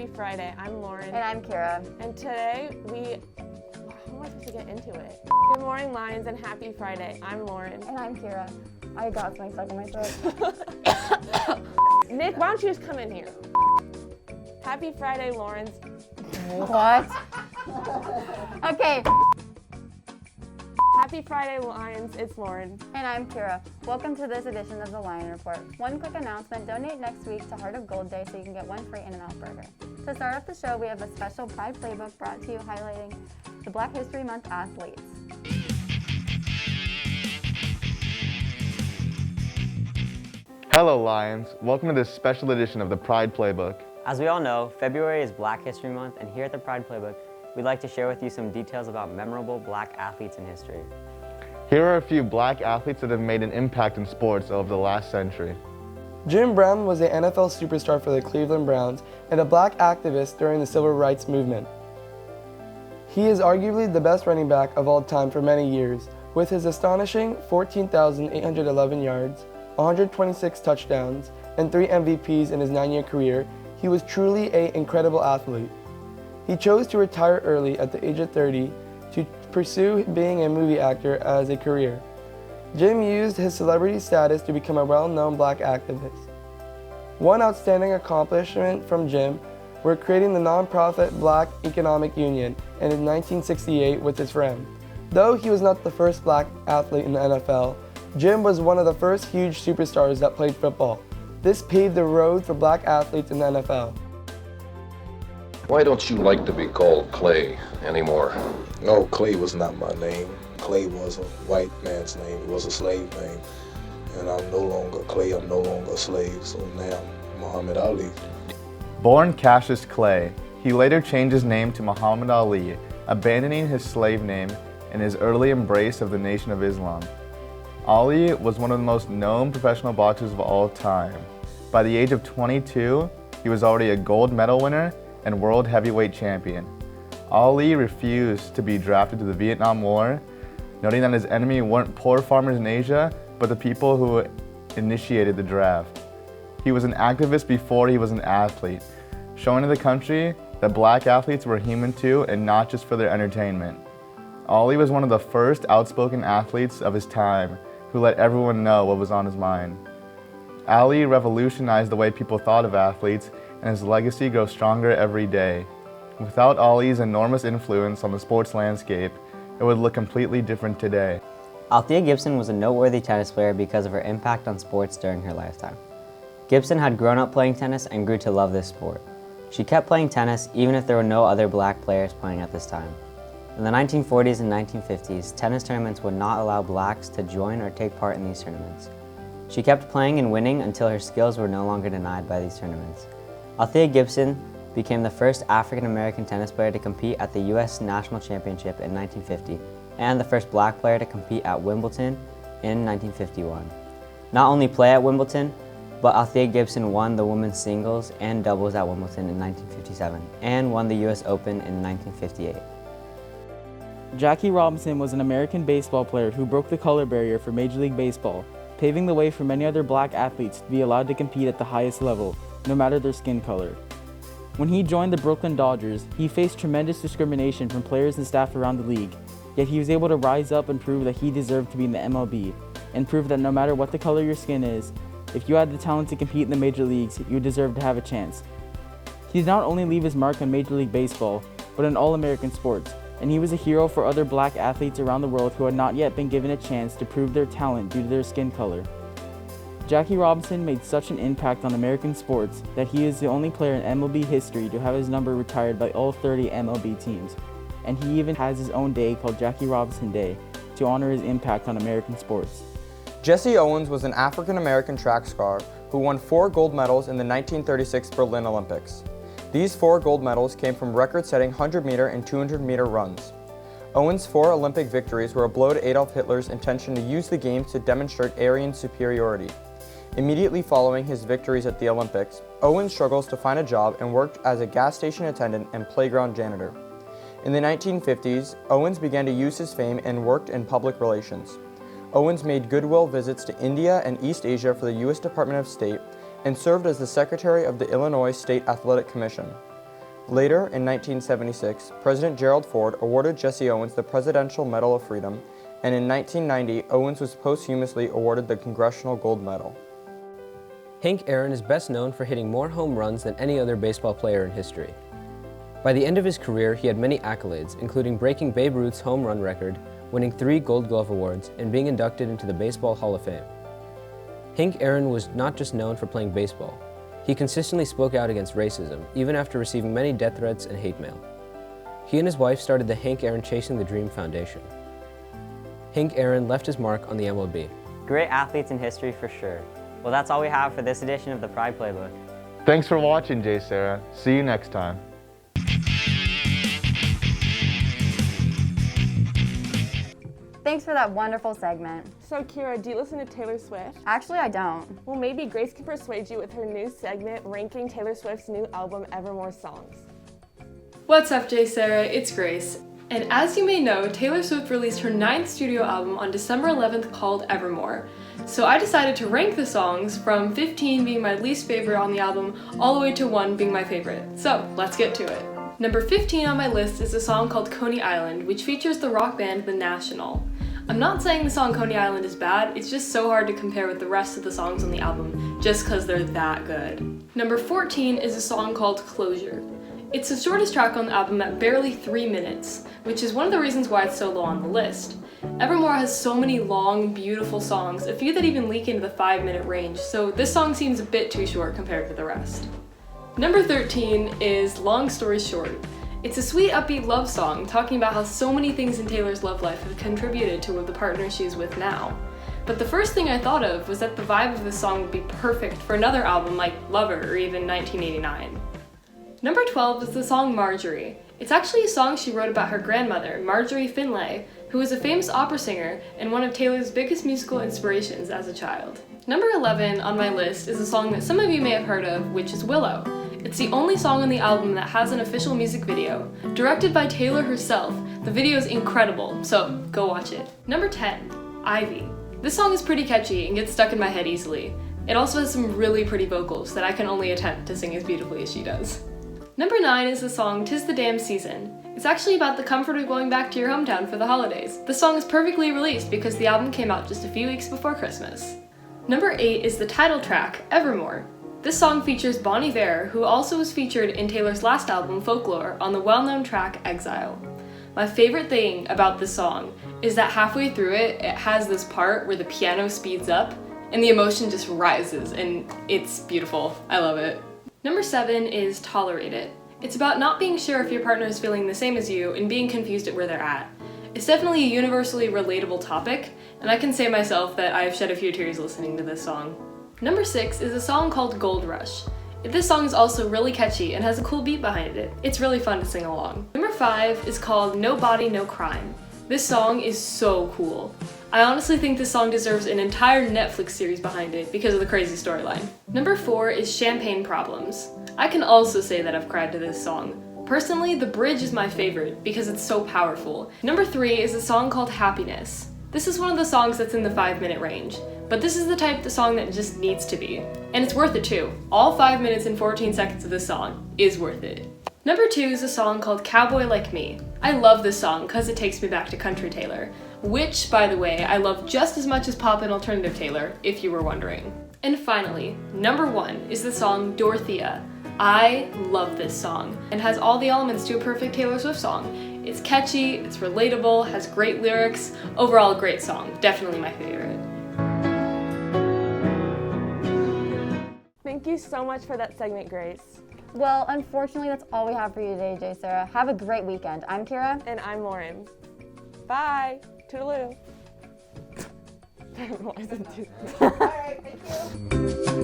Happy Friday. I'm Lauren. And I'm Kira. And today how am I supposed to get into it? Good morning, Lions, and happy Friday. I'm Lauren. And I'm Kira. I got something stuck in my throat. Nick, why don't you just come in here? Happy Friday, Lawrence. What? Okay. Happy Friday, Lions. It's Lauren. And I'm Kira. Welcome to this edition of the Lion Report. One quick announcement, donate next week to Heart of Gold Day so you can get one free In-N-Out burger. To start off the show, we have a special Pride Playbook brought to you highlighting the Black History Month athletes. Hello Lions, welcome to this special edition of the Pride Playbook. As we all know, February is Black History Month, and here at the Pride Playbook, we'd like to share with you some details about memorable Black athletes in history. Here are a few Black athletes that have made an impact in sports over the last century. Jim Brown was an NFL superstar for the Cleveland Browns and a Black activist during the Civil Rights Movement. He is arguably the best running back of all time for many years, with his astonishing 14,811 yards, 126 touchdowns, and 3 MVPs in his 9-year career. He was truly an incredible athlete. He chose to retire early at the age of 30 to pursue being a movie actor as a career. Jim used his celebrity status to become a well-known Black activist. One outstanding accomplishment from Jim were creating the nonprofit Black Economic Union in 1968 with his friend. Though he was not the first Black athlete in the NFL, Jim was one of the first huge superstars that played football. This paved the road for Black athletes in the NFL. Why don't you like to be called Clay anymore? No, Clay was not my name. Clay was a white man's name. It was a slave name. And I'm no longer Clay, I'm no longer a slave, so now I'm Muhammad Ali. Born Cassius Clay, he later changed his name to Muhammad Ali, abandoning his slave name in his early embrace of the Nation of Islam. Ali was one of the most known professional boxers of all time. By the age of 22, he was already a gold medal winner and world heavyweight champion. Ali refused to be drafted to the Vietnam War, noting that his enemy weren't poor farmers in Asia, but the people who initiated the draft. He was an activist before he was an athlete, showing to the country that Black athletes were human too and not just for their entertainment. Ali was one of the first outspoken athletes of his time who let everyone know what was on his mind. Ali revolutionized the way people thought of athletes, and his legacy grows stronger every day. Without Ali's enormous influence on the sports landscape, it would look completely different today. Althea Gibson was a noteworthy tennis player because of her impact on sports during her lifetime. Gibson had grown up playing tennis and grew to love this sport. She kept playing tennis even if there were no other Black players playing at this time. In the 1940s and 1950s, tennis tournaments would not allow Blacks to join or take part in these tournaments. She kept playing and winning until her skills were no longer denied by these tournaments. Althea Gibson became the first African-American tennis player to compete at the U.S. National Championship in 1950 and the first Black player to compete at Wimbledon in 1951. Not only play at Wimbledon, but Althea Gibson won the women's singles and doubles at Wimbledon in 1957 and won the U.S. Open in 1958. Jackie Robinson was an American baseball player who broke the color barrier for Major League Baseball, paving the way for many other Black athletes to be allowed to compete at the highest level, no matter their skin color. When he joined the Brooklyn Dodgers, he faced tremendous discrimination from players and staff around the league, yet he was able to rise up and prove that he deserved to be in the MLB, and prove that no matter what the color your skin is, if you had the talent to compete in the major leagues, you deserve to have a chance. He did not only leave his mark on Major League Baseball, but in all American sports, and he was a hero for other Black athletes around the world who had not yet been given a chance to prove their talent due to their skin color. Jackie Robinson made such an impact on American sports that he is the only player in MLB history to have his number retired by all 30 MLB teams, and he even has his own day called Jackie Robinson Day to honor his impact on American sports. Jesse Owens was an African-American track star who won 4 gold medals in the 1936 Berlin Olympics. These 4 gold medals came from record-setting 100-meter and 200-meter runs. Owens' 4 Olympic victories were a blow to Adolf Hitler's intention to use the games to demonstrate Aryan superiority. Immediately following his victories at the Olympics, Owens struggles to find a job and worked as a gas station attendant and playground janitor. In the 1950s, Owens began to use his fame and worked in public relations. Owens made goodwill visits to India and East Asia for the U.S. Department of State and served as the secretary of the Illinois State Athletic Commission. Later, in 1976, President Gerald Ford awarded Jesse Owens the Presidential Medal of Freedom, and in 1990, Owens was posthumously awarded the Congressional Gold Medal. Hank Aaron is best known for hitting more home runs than any other baseball player in history. By the end of his career, he had many accolades, including breaking Babe Ruth's home run record, winning 3 Gold Glove awards, and being inducted into the Baseball Hall of Fame. Hank Aaron was not just known for playing baseball. He consistently spoke out against racism, even after receiving many death threats and hate mail. He and his wife started the Hank Aaron Chasing the Dream Foundation. Hank Aaron left his mark on the MLB. Great athletes in history for sure. Well, that's all we have for this edition of the Pride Playbook. Thanks for watching, JSerra. See you next time. Thanks for that wonderful segment. So Kira, do you listen to Taylor Swift? Actually, I don't. Well, maybe Grace can persuade you with her new segment ranking Taylor Swift's new album Evermore songs. What's up, JSerra? It's Grace. And as you may know, Taylor Swift released her 9th studio album on December 11th called Evermore. So I decided to rank the songs from 15 being my least favorite on the album all the way to 1 being my favorite. So let's get to it. Number 15 on my list is a song called Coney Island, which features the rock band The National. I'm not saying the song Coney Island is bad, it's just so hard to compare with the rest of the songs on the album, just because they're that good. Number 14 is a song called Closure. It's the shortest track on the album at barely 3 minutes, which is one of the reasons why it's so low on the list. Evermore has so many long, beautiful songs, a few that even leak into the 5-minute range, so this song seems a bit too short compared to the rest. Number 13 is Long Story Short. It's a sweet, upbeat love song talking about how so many things in Taylor's love life have contributed to the partner she's with now. But the first thing I thought of was that the vibe of this song would be perfect for another album like Lover or even 1989. Number 12 is the song Marjorie. It's actually a song she wrote about her grandmother, Marjorie Finlay, who was a famous opera singer and one of Taylor's biggest musical inspirations as a child. Number 11 on my list is a song that some of you may have heard of, which is Willow. It's the only song on the album that has an official music video. Directed by Taylor herself, the video is incredible, so go watch it. Number 10, Ivy. This song is pretty catchy and gets stuck in my head easily. It also has some really pretty vocals that I can only attempt to sing as beautifully as she does. Number 9 is the song 'Tis the Damn Season. It's actually about the comfort of going back to your hometown for the holidays. The song is perfectly released because the album came out just a few weeks before Christmas. Number 8 is the title track, Evermore. This song features Bon Iver, who also was featured in Taylor's last album, Folklore, on the well-known track Exile. My favorite thing about this song is that halfway through it has this part where the piano speeds up and the emotion just rises, and it's beautiful. I love it. Number 7 is Tolerate It. It's about not being sure if your partner is feeling the same as you and being confused at where they're at. It's definitely a universally relatable topic, and I can say myself that I've shed a few tears listening to this song. Number 6 is a song called Gold Rush. This song is also really catchy and has a cool beat behind it. It's really fun to sing along. Number 5 is called No Body, No Crime. This song is so cool. I honestly think this song deserves an entire Netflix series behind it because of the crazy storyline. Number 4 is Champagne Problems. I can also say that I've cried to this song. Personally, the bridge is my favorite because it's so powerful. Number 3 is a song called Happiness. This is one of the songs that's in the 5-minute range, but this is the type of song that just needs to be. And it's worth it too. All 5 minutes and 14 seconds of this song is worth it. Number 2 is a song called Cowboy Like Me. I love this song because it takes me back to country Taylor, which, by the way, I love just as much as pop and alternative Taylor, if you were wondering. And finally, number 1 is the song Dorothea. I love this song and has all the elements to a perfect Taylor Swift song. It's catchy, it's relatable, has great lyrics, overall a great song, definitely my favorite. Thank you so much for that segment, Grace. Well, unfortunately, that's all we have for you today, JSerra. Have a great weekend. I'm Kira. And I'm Lauren. Bye. Toodaloo. All right, thank you.